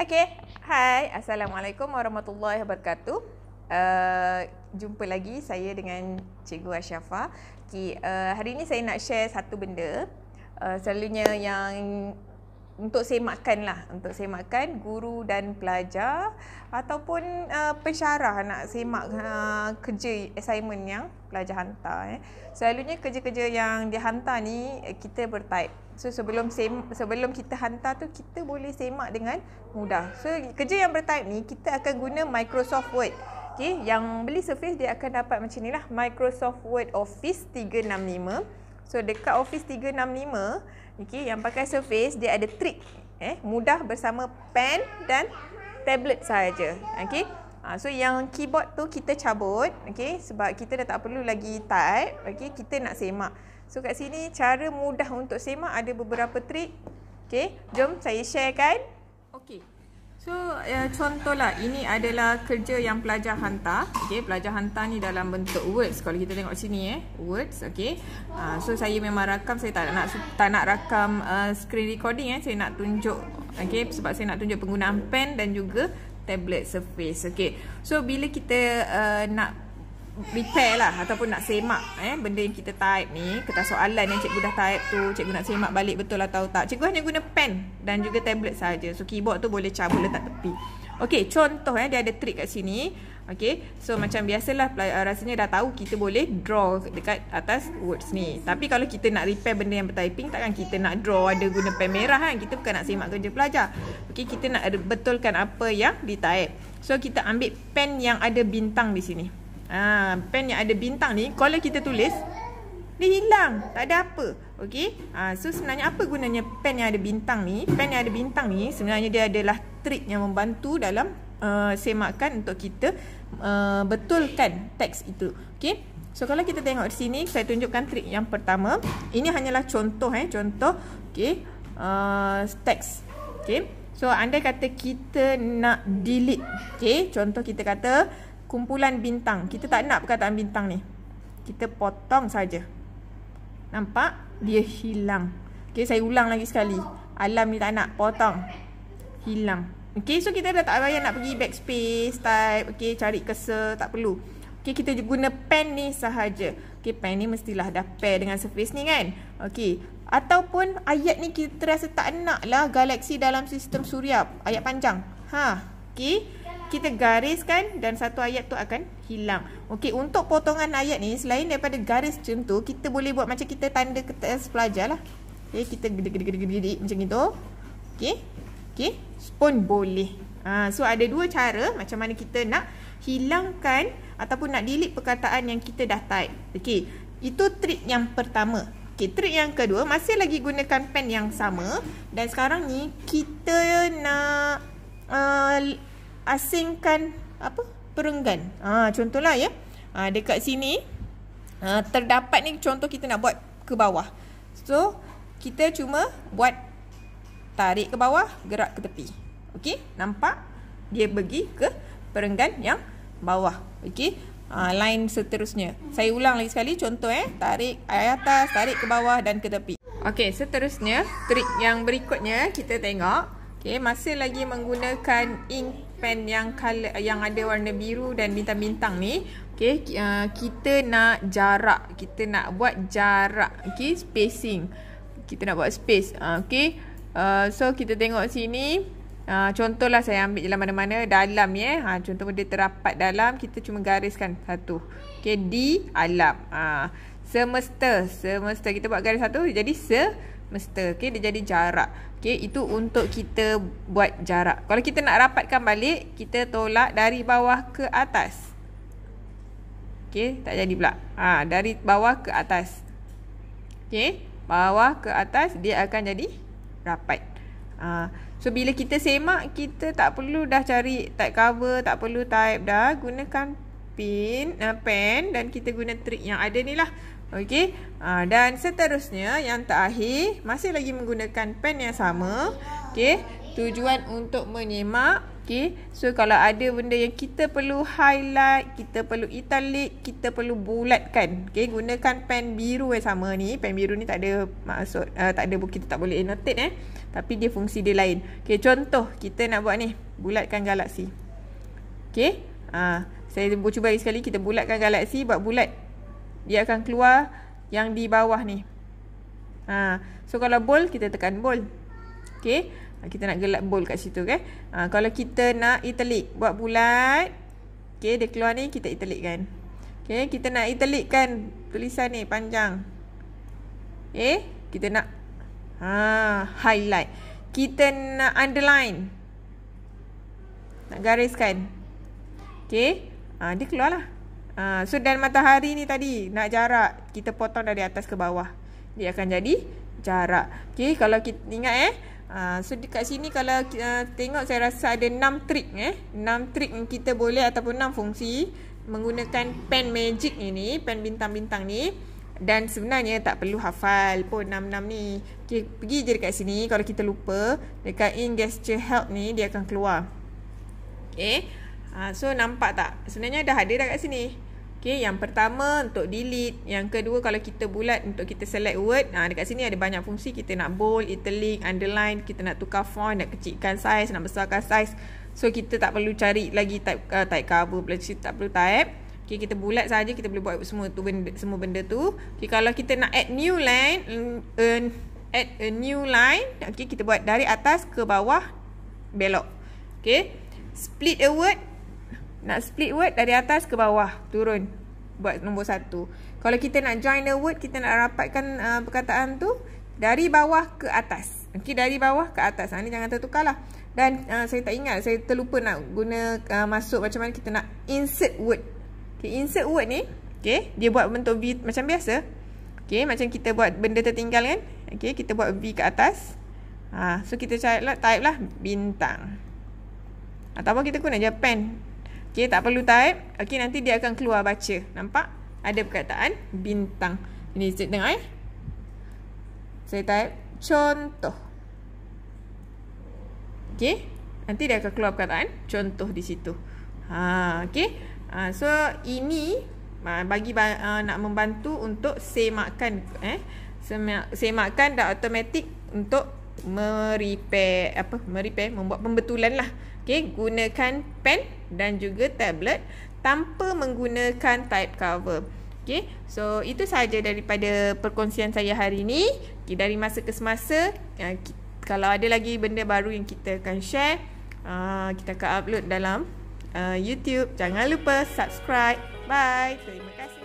Okay, hai, Assalamualaikum warahmatullahi wabarakatuh. Jumpa lagi saya dengan Cikgu Asyafa. Hari ini saya nak share satu benda. Selalunya yang untuk semakan lah, untuk semakan guru dan pelajar ataupun pensyarah nak semak kerja assignment yang pelajar hantar. Selalunya kerja-kerja yang dihantar ni kita bertype. So sebelum kita hantar tu kita boleh semak dengan mudah. So kerja yang bertype ni kita akan guna Microsoft Word. Okay, yang beli Surface dia akan dapat macam ni lah, Microsoft Word Office 365. So dekat Office 365, okay, yang pakai Surface dia ada trik. Mudah bersama pen dan tablet sahaja. Okay. So yang keyboard tu kita cabut, okay, sebab kita dah tak perlu lagi type. Okay, kita nak semak. So kat sini cara mudah untuk semak ada beberapa trik. Okay, jom saya sharekan. Okay. So contohlah ini adalah kerja yang pelajar hantar. Okay, pelajar hantar ni dalam bentuk words. Kalau kita tengok sini words. Okay. So saya memang rakam, saya tak nak rakam screen recording. Saya nak tunjuk. Okay, sebab saya nak tunjuk penggunaan pen dan juga tablet Surface. Okay. So bila kita nak repair lah ataupun nak semak benda yang kita type ni, kertas soalan yang cikgu dah type tu, cikgu nak semak balik betul atau tak, cikgu hanya guna pen dan juga tablet saja. So keyboard tu boleh cabut letak tepi. Okey, contoh dia ada trik kat sini. Okey, so macam biasalah rasanya dah tahu kita boleh draw dekat atas words ni. Tapi kalau kita nak repair benda yang bertyping, takkan kita nak draw ada guna pen merah kan. Kita bukan nak semak kerja pelajar. Okey, kita nak betulkan apa yang di type. So kita ambil pen yang ada bintang di sini. Pen yang ada bintang ni kalau kita tulis dia hilang, tak ada apa. Okey. So sebenarnya apa gunanya pen yang ada bintang ni? Pen yang ada bintang ni sebenarnya dia adalah trik yang membantu dalam semakan untuk kita betulkan teks itu. Okey. So kalau kita tengok di sini, saya tunjukkan trik yang pertama. Ini hanyalah contoh contoh okey, teks. Okey. So andai kata kita nak delete, okey, contoh kita kata kumpulan bintang. Kita tak nak perkataan bintang ni. Kita potong saja. Nampak? Dia hilang. Okey, saya ulang lagi sekali. Alam ni tak nak, potong. Hilang. Okey, so kita dah tak payah nak pergi backspace, type, okey, cari cursor, tak perlu. Okey, kita guna pen ni sahaja. Okey, pen ni mestilah dah pair dengan Surface ni kan. Okey, ataupun ayat ni kita rasa tak nak lah galaksi dalam sistem suria, ayat panjang. Okey, kita gariskan dan satu ayat tu akan hilang. Okey, untuk potongan ayat ni selain daripada garis macam tu, kita boleh buat macam kita tanda kertas pelajar lah. Okey, kita gedik macam itu. Okey. Okey, pun boleh. So ada dua cara macam mana kita nak hilangkan ataupun nak delete perkataan yang kita dah type. Okey, itu trik yang pertama. Okey, trik yang kedua masih lagi gunakan pen yang sama dan sekarang ni kita nak asingkan perenggan. Contohlah dekat sini terdapat ni, contoh kita nak buat ke bawah. So kita cuma buat tarik ke bawah, gerak ke tepi. Okey, nampak? Dia pergi ke perenggan yang bawah. Okey, line seterusnya. Saya ulang lagi sekali contoh tarik atas, tarik ke bawah dan ke tepi. Okey, seterusnya trik yang berikutnya kita tengok. Okey, masih lagi menggunakan ink pen yang color, yang ada warna biru dan bintang-bintang ni. Okey, kita nak jarak, kita nak buat jarak. Okey, spacing. Kita nak buat space. Okey. So kita tengok sini. Contohlah saya ambil dalam mana-mana dalam contoh benda terapat dalam, kita cuma gariskan satu. Okey, di alam. Semesta kita buat garis satu jadi semesta. Okey, dia jadi jarak. Okey, itu untuk kita buat jarak. Kalau kita nak rapatkan balik, kita tolak dari bawah ke atas. Okey, tak jadi pula. Dari bawah ke atas. Okey, bawah ke atas dia akan jadi rapat. So bila kita semak, kita tak perlu dah cari type cover, tak perlu type dah, gunakan pen dan kita guna trik yang ada ni lah. Okey, dan seterusnya yang terakhir masih lagi menggunakan pen yang sama. Okey, tujuan untuk menyemak Okay, so kalau ada benda yang kita perlu highlight, kita perlu italic, kita perlu bulatkan. Okay, gunakan pen biru yang sama ni. Pen biru ni tak ada maksud, tak ada, kita tak boleh annotate tapi dia fungsi dia lain. Okay, contoh kita nak buat ni, bulatkan galaksi. Okay, saya cuba lagi sekali, kita bulatkan galaksi, buat bulat. Dia akan keluar yang di bawah ni. So kalau bold, kita tekan bold. Okay, kita nak gelap bold kat situ kan. Kalau kita nak italic, buat bulat. Okay, dia keluar ni, kita italickan. Okay, kita nak italickan tulisan ni panjang. Okay, kita nak highlight. Kita nak underline, nak gariskan. Okay, dia keluar lah. So dan matahari ni tadi, nak jarak, kita potong dari atas ke bawah, dia akan jadi jarak. Okay, kalau kita ingat so dekat sini kalau tengok, saya rasa ada 6 trik 6 trik yang kita boleh, ataupun 6 fungsi menggunakan pen magic ini, pen bintang-bintang ni. Dan sebenarnya tak perlu hafal pun 6 ni. Okay, pergi je dekat sini. Kalau kita lupa, dekat in gesture help ni, dia akan keluar. Okay, so nampak tak? Sebenarnya dah ada kat sini. Okay, yang pertama untuk delete. Yang kedua kalau kita bulat, untuk kita select word. Dekat sini ada banyak fungsi. Kita nak bold, italic, underline. Kita nak tukar font, nak kecilkan size, nak besarkan size. So kita tak perlu cari lagi type cover, tak perlu type. Okay, kita bulat saja, kita boleh buat semua benda tu. Okay, kalau kita nak add new line, add a new line. Okay, kita buat dari atas ke bawah, belok. Okay, split a word. Nak split word dari atas ke bawah, turun, buat nombor 1. Kalau kita nak join a word, kita nak rapatkan perkataan tu dari bawah ke atas. Okey, dari bawah ke atas. Ni jangan tertukar lah. Dan saya tak ingat, saya terlupa nak guna masuk macam mana kita nak insert word. Okey, insert word ni, okey, dia buat bentuk V macam biasa. Okey, macam kita buat benda tertinggal kan. Okey, kita buat V ke atas. So kita type lah bintang. Ataupun kita guna je pen. Okay, tak perlu type. Okay, nanti dia akan keluar baca. Nampak? Ada perkataan bintang. Ini saya dengar saya type contoh. Okay, nanti dia akan keluar perkataan contoh di situ. Okay, so ini bagi nak membantu untuk semakkan semakkan dan automatik untuk merepair, membuat pembetulan lah. Okay, gunakan pen dan juga tablet tanpa menggunakan type cover. Okay, so itu sahaja daripada perkongsian saya hari ini. Okay, dari masa ke semasa, kalau ada lagi benda baru yang kita akan share, kita akan upload dalam YouTube. Jangan lupa subscribe. Bye. Terima kasih.